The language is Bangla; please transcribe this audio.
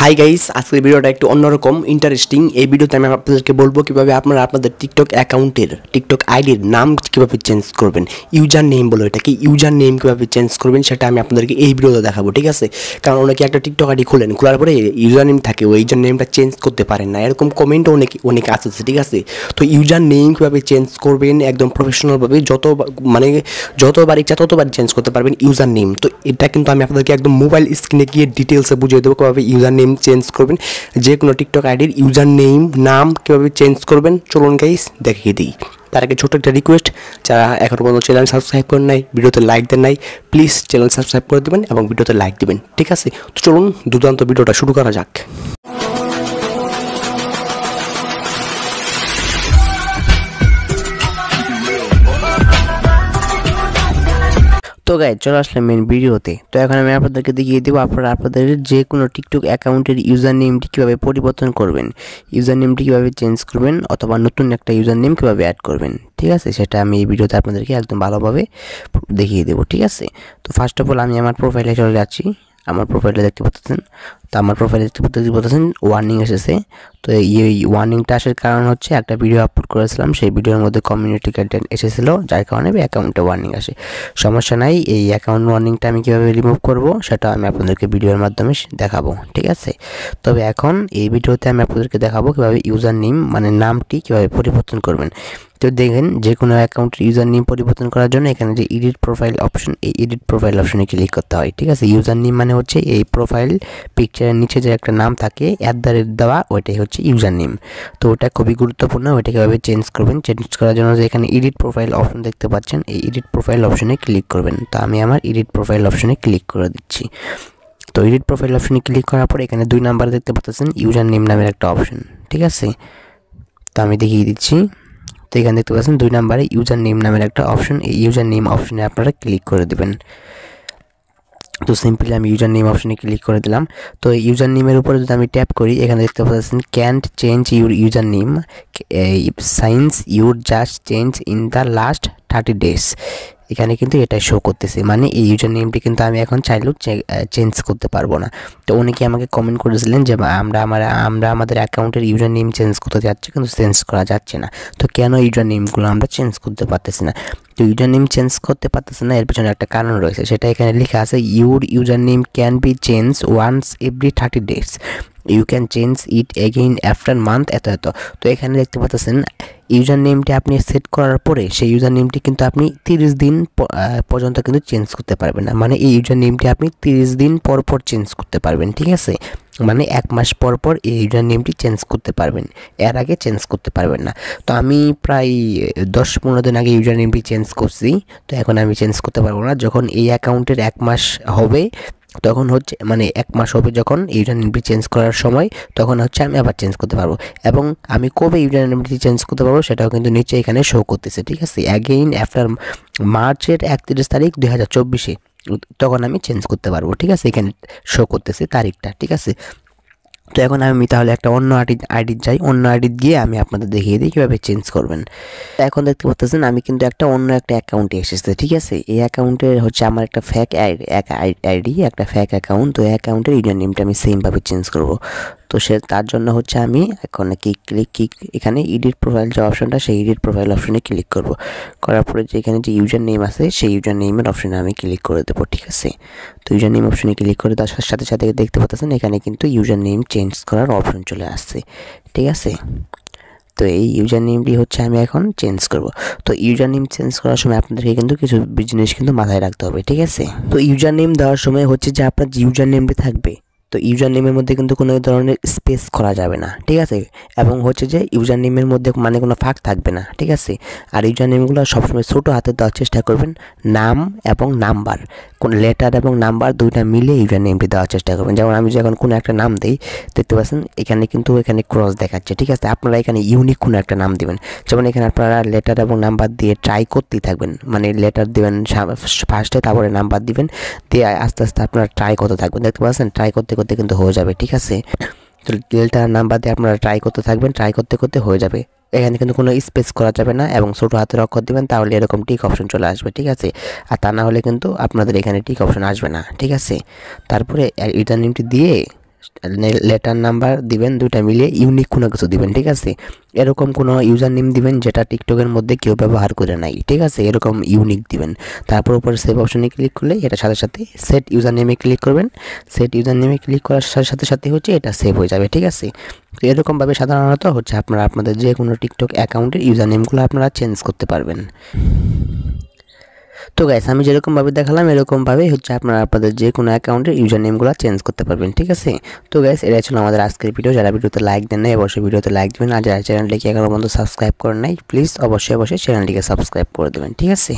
হাই গাইস, আজকের ভিডিওটা একটু অন্যরকম ইন্টারেস্টিং। এই ভিডিওতে আমি আপনাদেরকে বলবো কিভাবে আপনারা আপনাদের টিকটক অ্যাকাউন্টের টিকটক আইডির নাম কিভাবে চেঞ্জ করবেন। ইউজার নেম বলো এটাকে, ইউজার নেম কিভাবে চেঞ্জ করবেন সেটা আমি আপনাদেরকে এই ভিডিওতে দেখাবো, ঠিক আছে? কারণ অনেকে একটা টিকটক আইডি খোলার পরে ইউজার নেম থাকে, ওই ইউজার নেমটা চেঞ্জ করতে পারেন না, এরকম কমেন্টও অনেকে আসছে, ঠিক আছে? তো ইউজার নেম কিভাবে চেঞ্জ করবেন একদম প্রফেশনালভাবে, যতবার ইচ্ছা ততবার চেঞ্জ করতে পারবেন ইউজার নেম। তো এটা কিন্তু আমি আপনাদেরকে একদম মোবাইল স্ক্রিনে গিয়ে ডিটেলসে বুঝিয়ে দেবো কীভাবে ইউজার নেম চেঞ্জ করবেন, যে কোনো টিকটক আইডির ইউজার নাম কীভাবে চেঞ্জ করবেন। চলুন গাইস দেখিয়ে দিই। তার আগে ছোটো একটা রিকোয়েস্ট, যারা এখনও পর্যন্ত চ্যানেল সাবস্ক্রাইব করেন নাই, ভিডিওতে লাইক দেন নাই, প্লিজ চ্যানেল সাবস্ক্রাইব করে দেবেন এবং ভিডিওতে লাইক দেবেন, ঠিক আছে? তো চলুন দুর্দান্ত ভিডিওটা শুরু করা যাক। তো গাইজ চলে আসলাম মেন ভিডিওতে। তো এখন আমি আপনাদেরকে দেখিয়ে দেবো আপনারা আপনাদের যে কোনো টিকটক অ্যাকাউন্টের ইউজার নেমটি কীভাবে পরিবর্তন করবেন, ইউজার নেমটি কীভাবে চেঞ্জ করবেন, অথবা নতুন একটা ইউজার নেম কীভাবে অ্যাড করবেন, ঠিক আছে? সেটা আমি এই ভিডিওতে আপনাদেরকে একদম ভালোভাবে দেখিয়ে দেবো, ঠিক আছে? তো ফার্স্ট অফ অল আমি আমার প্রোফাইলে চলে যাচ্ছি। আমার প্রোফাইলে দেখতে পাচ্ছেন, তো আমার প্রোফাইলে দেখতে পাচ্ছেন ওয়ার্নিং এসেছে। তো এই ওয়ার্নিংটা আসার কারণ হচ্ছে একটা ভিডিও আপলোড করেছিলাম, সেই ভিডিওর মধ্যে কমিউনিটি গাইডলাইন এসেছিলো, যার কারণে অ্যাকাউন্টে ওয়ার্নিং আসে। সমস্যা নাই, এই অ্যাকাউন্ট ওয়ার্নিংটা আমি কীভাবে রিমুভ করব সেটা আমি আপনাদেরকে ভিডিওর মাধ্যমে দেখাবো, ঠিক আছে? তবে এখন এই ভিডিওতে আমি আপনাদেরকে দেখাবো কীভাবে ইউজার নেম মানে নামটি কীভাবে পরিবর্তন করবেন। তো দেখেন, যে কোনো অ্যাকাউন্টের ইউজার নেম পরিবর্তন করার জন্য এখানে যে এডিট প্রোফাইল অপশন, এই এডিট প্রোফাইল অপশনে ক্লিক করতে হয়, ঠিক আছে? ইউজার নেম মানে হচ্ছে এই প্রোফাইল পিকচারের নিচে যে একটা নাম থাকে @ দেওয়া, ওইটাই হচ্ছে ইউজার নেম। তো ওটা খুবই গুরুত্বপূর্ণ, ওইটা কীভাবে চেঞ্জ করবেন, চেঞ্জ করার জন্য যে এখানে এডিট প্রোফাইল অপশন দেখতে পাচ্ছেন, এই এডিট প্রোফাইল অপশনে ক্লিক করবেন। তো আমি আমার এডিট প্রোফাইল অপশনে ক্লিক করে দিচ্ছি। তো এডিট প্রোফাইল অপশনে ক্লিক করার পর এখানে 2 নাম্বার দেখতে পাচ্ছেন ইউজার নেম নামের একটা অপশন, ঠিক আছে? তো আমি দেখিয়ে দিচ্ছি। তো এখানে দেখতে পাচ্ছেন 2 নাম্বারে ইউজার নেম নামের একটা অপশন, এই ইউজার নেম অপশনে আপনারা ক্লিক করে দেবেন। তো সিম্পলি আমি ইউজার নেম অপশনে ক্লিক করে দিলাম। তো ইউজার নেমের উপরে যদি আমি ট্যাপ করি, এখানে দেখতে পাচ্ছেন can't change your user name science your just change in the last 30 days। এখানে কিন্তু এটা শো করতেছে, মানে এই ইউজার নেমটি কিন্তু আমি এখন চাইলেও চেঞ্জ করতে পারবো না। তো অনেকে আমাকে কমেন্ট করেছিলেন যে আমরা আমাদের অ্যাকাউন্টের ইউজার নেম চেঞ্জ করতে যাচ্ছি কিন্তু চেঞ্জ করা যাচ্ছে না। তো কেন ইউজার নেমগুলো আমরা চেঞ্জ করতে পারতেছি না? তো ইউজার নেম চেঞ্জ করতে পারতেছে না, এর পিছনে একটা কারণ রয়েছে, সেটা এখানে লেখা আছে your user name can be change once every 30 days, you can change it again after month এত। তো এখানে দেখতে পাচ্ছেন ইউজার নেমটি আপনি সেট করার পরে সেই ইউজার নেমটি কিন্তু আপনি 30 দিন পর্যন্ত কিন্তু চেঞ্জ করতে পারবেন না। মানে এই ইউজার নেমটি আপনি 30 দিন পর চেঞ্জ করতে পারবেন, ঠিক আছে? মানে 1 মাস পর এই ইউজার নেমটি চেঞ্জ করতে পারবেন, এর আগে চেঞ্জ করতে পারবেন না। তো আমি প্রায় 10-15 দিন আগে ইউজার নেমটি চেঞ্জ করছি, তো এখন আমি চেঞ্জ করতে পারবো না। যখন এই অ্যাকাউন্টের 1 মাস হবে তখন হচ্ছে, মানে 1 মাস হবে যখন ইউজার নেমটি চেঞ্জ করার সময়, তখন হচ্ছে আমি আবার চেঞ্জ করতে পারবো। এবং আমি কবে ইউজার নেমটি চেঞ্জ করতে পারবো সেটাও কিন্তু নিচে এখানে শো করতেছে, ঠিক আছে? অ্যাগেইন আফটার মার্চের 31 তারিখ 2024-এ তখন আমি চেঞ্জ করতে পারবো, ঠিক আছে? এখানে শো করতেছে তারিখটা, ঠিক আছে? তো এখন আমি তাহলে একটা অন্য আইডি যাই, অন্য আইডি গিয়ে আমি আপনাদের দেখিয়ে দিই কীভাবে চেঞ্জ করবেন। এখন দেখতে পাচ্ছেন আমি কিন্তু অন্য একটা অ্যাকাউন্টে এসেছে, ঠিক আছে? এই অ্যাকাউন্টের হচ্ছে আমার একটা ফেক আইডি, একটা ফেক অ্যাকাউন্ট। তো এই অ্যাকাউন্টের ইউজার নেমটা আমি সেমভাবে চেঞ্জ করব। তো তার জন্য হচ্ছে আমি এখন এখানে এডিট প্রোফাইল যে অপশনটা, সেই এডিট প্রোফাইল অপশনে ক্লিক করব। করার পরে যে এখানে যে ইউজার নেম আছে সেই ইউজার নেমের অপশনে আমি ক্লিক করে দেবো, ঠিক আছে? তো ইউজার নেম অপশনে ক্লিক করে তার সাথে সাথে দেখতে পাচ্ছেন এখানে কিন্তু ইউজার নেম চেঞ্জ করার অপশন চলে আসছে, ঠিক আছে? তো এই ইউজার নেমটি হচ্ছে আমি এখন চেঞ্জ করব। তো ইউজার নেম চেঞ্জ করার সময় আপনাদেরকে কিন্তু কিছু জিনিস কিন্তু মাথায় রাখতে হবে, ঠিক আছে? তো ইউজার নেম দেওয়ার সময় হচ্ছে যে আপনার যে ইউজার নেমটি থাকবে, তো ইউজার নেমের মধ্যে কিন্তু কোনো ধরনের স্পেস করা যাবে না, ঠিক আছে? এবং হচ্ছে যে ইউজার নেমের মধ্যে মানে কোনো ফাঁক থাকবে না, ঠিক আছে? আর ইউজার নেমগুলো সবসময় ছোটো হাতে দেওয়ার চেষ্টা করবেন। নাম এবং নাম্বার, কোন লেটার এবং নাম্বার দুইটা মিলে ইউজার নেমটি দেওয়ার চেষ্টা করবেন। যেমন আমি যখন কোনো একটা নাম দিই, দেখতে পাচ্ছেন এখানে কিন্তু এখানে ক্রস দেখাচ্ছে, ঠিক আছে? আপনারা এখানে ইউনিক কোনো একটা নাম দিবেন। যেমন এখানে আপনারা লেটার এবং নাম্বার দিয়ে ট্রাই করতেই থাকবেন, মানে লেটার দিবেন ফার্স্টে, তারপরে নাম্বার দিবেন, দিয়ে আস্তে আস্তে আপনারা ট্রাই করতে থাকবেন। দেখতে পাচ্ছেন ট্রাই করতে করতে কিন্তু হয়ে যাবে, ঠিক আছে? তো লেটার নাম্বার দিয়ে আপনারা ট্রাই করতে থাকবেন, ট্রাই করতে করতে হয়ে যাবে। এখানে কিন্তু কোনো স্পেস করা যাবে না এবং ছোটো হাতের অক্ষর দিবেন, তাহলে এরকম টিক অপশন চলে আসবে, ঠিক আছে? আর তা না হলে কিন্তু আপনাদের এখানে টিক অপশন আসবে না, ঠিক আছে? তারপরে ইউজার নেমটি দিয়ে লেটার নাম্বার দিবেন, দুইটা মিলিয়ে ইউনিক কোনো কিছু দিবেন, ঠিক আছে। এরকম কোনো ইউজার নেম দিবেন যেটা টিকটকের মধ্যে কেউ ব্যবহার করে নাই, ঠিক আছে, এরকম ইউনিক দিবেন। তারপর উপরে সেভ অপশনে ক্লিক করলে এটা সাথে সাথে সেট ইউজার নেমে ক্লিক করবেন। সেট ইউজার নেমে ক্লিক করার সাথে সাথে হচ্ছে এটা সেভ হয়ে যাবে, ঠিক আছে। তো এরকমভাবে সাধারণত হচ্ছে আপনারা আপনাদের যে কোনো টিকটক অ্যাকাউন্টের ইউজার নেমগুলো আপনারা চেঞ্জ করতে পারবেন। তো গাইস আমি যেরকমভাবে দেখালাম এরকমভাবেই হচ্ছে আপনারা আপনাদের যে কোনো অ্যাকাউন্টের ইউজার নেমগুলো চেঞ্জ করতে পারবেন, ঠিক আছে। তো গাইস এটাই ছিল আমাদের আজকের ভিডিও। যারা ভিডিওতে লাইক দেন নাই অবশ্যই ভিডিওতে লাইক দিবেন, আর যারা চ্যানেলটিকে এখনো পর্যন্ত সাবস্ক্রাইব করেন নাই প্লিজ অবশ্যই চ্যানেলটিকে সাবস্ক্রাইব করে দেবেন, ঠিক আছে।